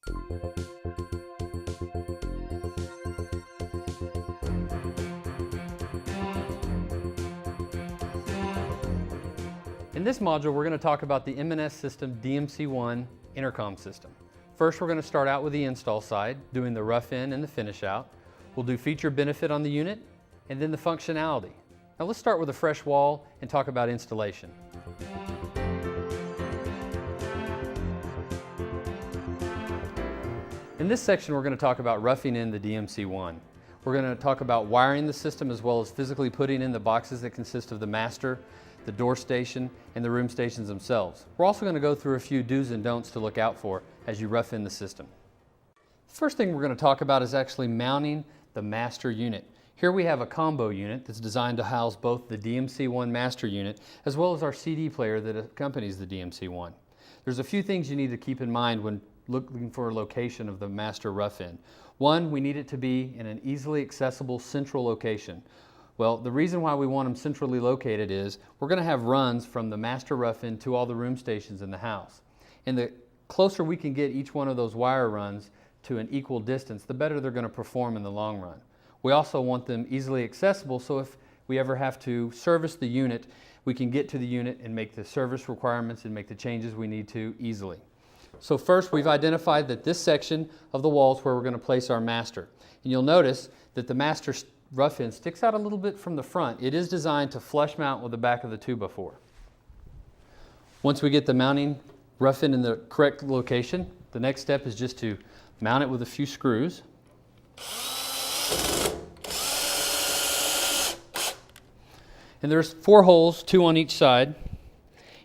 In this module, we're going to talk about the M&S System DMC1 intercom system. First, we're going to start out with the install side, doing the rough in and the finish out. We'll do feature benefit on the unit, and then the functionality. Now let's start with a fresh wall and talk about installation. In this section, we're going to talk about roughing in the DMC1. We're going to talk about wiring the system as well as physically putting in the boxes that consist of the master, the door station, and the room stations themselves. We're also going to go through a few do's and don'ts to look out for as you rough in the system. The first thing we're going to talk about is actually mounting the master unit. Here we have a combo unit that's designed to house both the DMC1 master unit as well as our CD player that accompanies the DMC1. There's a few things you need to keep in mind when looking for a location of the master rough-in. One, we need it to be in an easily accessible central location. Well, the reason why we want them centrally located is we're going to have runs from the master rough-in to all the room stations in the house. And the closer we can get each one of those wire runs to an equal distance, the better they're going to perform in the long run. We also want them easily accessible, so if we ever have to service the unit, we can get to the unit and make the service requirements and make the changes we need to easily. So first, we've identified that this section of the wall is where we're going to place our master. And you'll notice that the master rough-in sticks out a little bit from the front. It is designed to flush mount with the back of the 2x4. Once we get the mounting rough-in in the correct location, the next step is just to mount it with a few screws. And there's 4 holes, 2 on each side.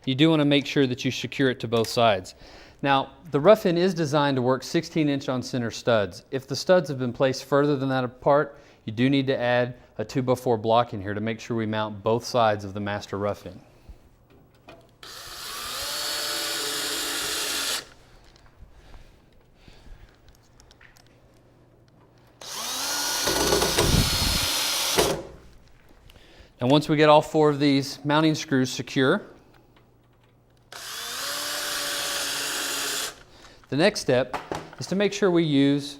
You do want to make sure that you secure it to both sides. Now, the rough-in is designed to work 16-inch on center studs. If the studs have been placed further than that apart, you do need to add a 2x4 block in here to make sure we mount both sides of the master rough-in. And once we get all 4 of these mounting screws secure, the next step is to make sure we use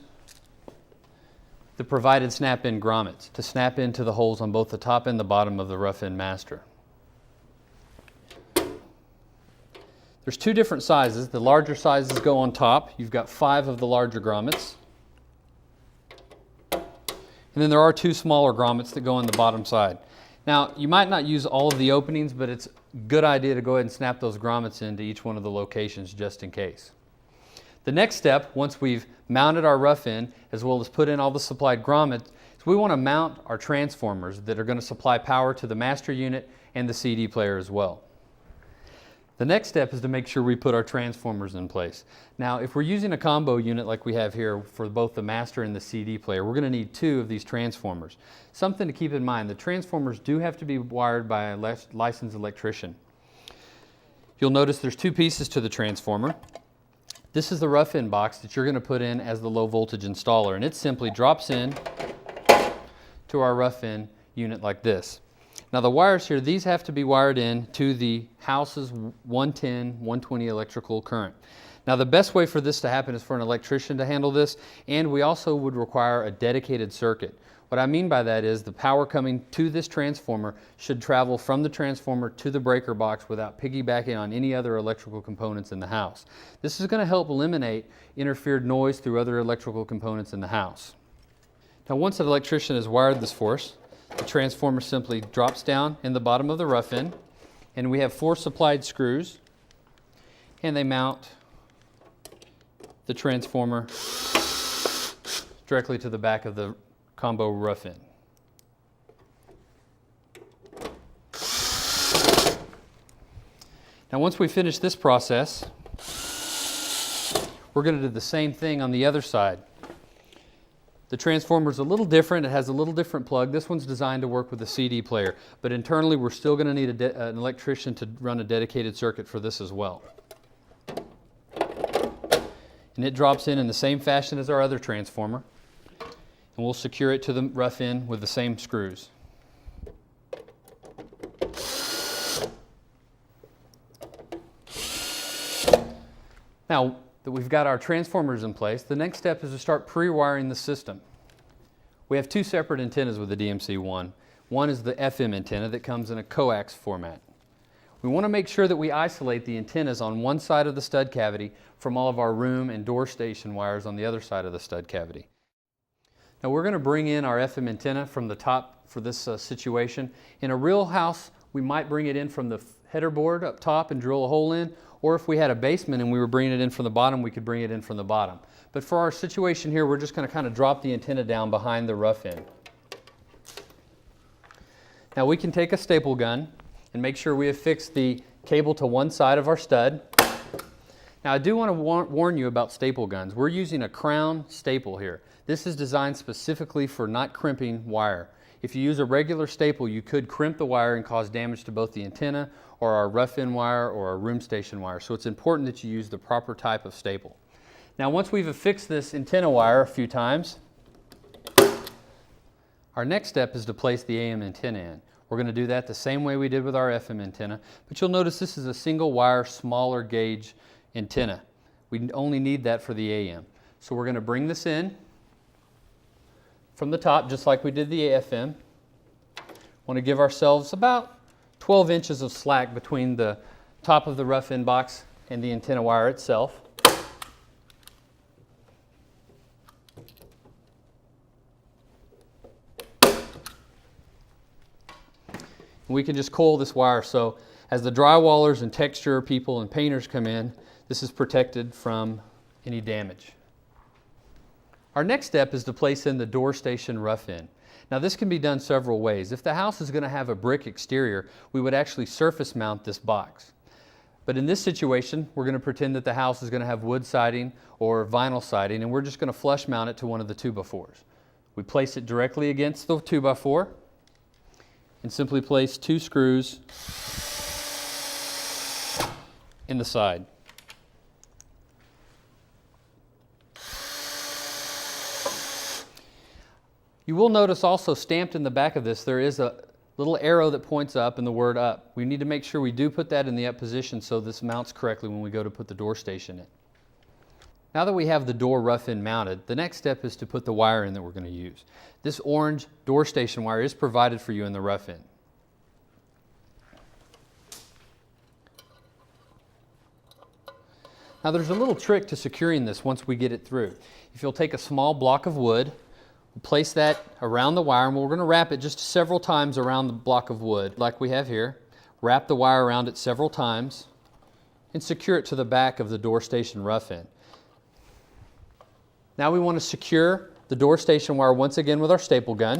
the provided snap-in grommets to snap into the holes on both the top and the bottom of the rough-in master. There's 2 different sizes. The larger sizes go on top. You've got 5 of the larger grommets. And then there are 2 smaller grommets that go on the bottom side. Now, you might not use all of the openings, but it's a good idea to go ahead and snap those grommets into each one of the locations just in case. The next step, once we've mounted our rough-in, as well as put in all the supplied grommets, is we want to mount our transformers that are going to supply power to the master unit and the CD player as well. The next step is to make sure we put our transformers in place. Now, if we're using a combo unit like we have here for both the master and the CD player, we're going to need 2 of these transformers. Something to keep in mind, the transformers do have to be wired by a licensed electrician. You'll notice there's 2 pieces to the transformer. This is the rough-in box that you're going to put in as the low voltage installer, and it simply drops in to our rough-in unit like this. Now the wires here, these have to be wired in to the house's 110, 120 electrical current. Now the best way for this to happen is for an electrician to handle this, and we also would require a dedicated circuit. What I mean by that is the power coming to this transformer should travel from the transformer to the breaker box without piggybacking on any other electrical components in the house. This is going to help eliminate interfered noise through other electrical components in the house. Now once an electrician has wired this for us, the transformer simply drops down in the bottom of the rough-in, and we have 4 supplied screws, and they mount the transformer directly to the back of the combo rough-in. Now once we finish this process, we're going to do the same thing on the other side. The transformer is a little different. It has a little different plug. This one's designed to work with the CD player, but internally we're still going to need an electrician to run a dedicated circuit for this as well. And it drops in the same fashion as our other transformer, and we'll secure it to the rough-in with the same screws. Now, that we've got our transformers in place, the next step is to start pre-wiring the system. We have two separate antennas with the DMC-1. One is the FM antenna that comes in a coax format. We want to make sure that we isolate the antennas on one side of the stud cavity from all of our room and door station wires on the other side of the stud cavity. Now we're going to bring in our FM antenna from the top for this situation. In a real house, we might bring it in from the header board up top and drill a hole in, or if we had a basement and we were bringing it in from the bottom, we could bring it in from the bottom. But for our situation here, we're just going to kind of drop the antenna down behind the rough end. Now we can take a staple gun and make sure we have fixed the cable to one side of our stud. Now I do want to warn you about staple guns. We're using a crown staple here. This is designed specifically for not crimping wire. If you use a regular staple, you could crimp the wire and cause damage to both the antenna or our rough end wire or our room station wire. So it's important that you use the proper type of staple. Now once we've affixed this antenna wire a few times, our next step is to place the AM antenna in. We're going to do that the same way we did with our FM antenna, but you'll notice this is a single wire, smaller gauge antenna. We only need that for the AM. So we're going to bring this in from the top, just like we did the AFM. Want to give ourselves about 12 inches of slack between the top of the rough end box and the antenna wire itself. We can just coil this wire so as the drywallers and texture people and painters come in, this is protected from any damage. Our next step is to place in the door station rough end. Now this can be done several ways. If the house is going to have a brick exterior, we would actually surface mount this box. But in this situation, we're going to pretend that the house is going to have wood siding or vinyl siding, and we're just going to flush mount it to one of the 2x4s. We place it directly against the 2x4 and simply place 2 screws in the side. You will notice also stamped in the back of this there is a little arrow that points up and the word up. We need to make sure we do put that in the up position so this mounts correctly when we go to put the door station in. Now that we have the door rough end mounted, the next step is to put the wire in that we're going to use. This orange door station wire is provided for you in the rough end. Now there's a little trick to securing this once we get it through. If you'll take a small block of wood, we'll place that around the wire, and we're going to wrap it just several times around the block of wood like we have here. Wrap the wire around it several times and secure it to the back of the door station rough end. Now we want to secure the door station wire once again with our staple gun.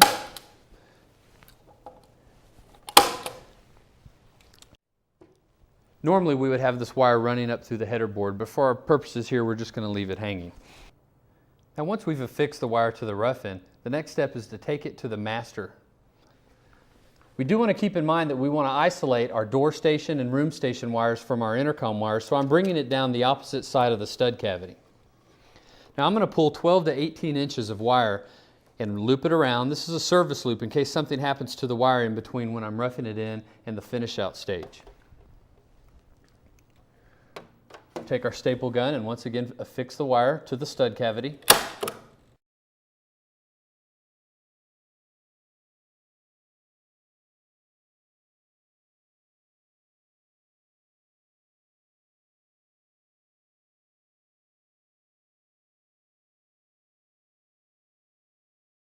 Normally we would have this wire running up through the header board, but for our purposes here we're just going to leave it hanging. Now once we've affixed the wire to the rough end, the next step is to take it to the master. We do want to keep in mind that we want to isolate our door station and room station wires from our intercom wires, so I'm bringing it down the opposite side of the stud cavity. Now I'm going to pull 12 to 18 inches of wire and loop it around. This is a service loop in case something happens to the wire in between when I'm roughing it in and the finish out stage. Take our staple gun and once again affix the wire to the stud cavity.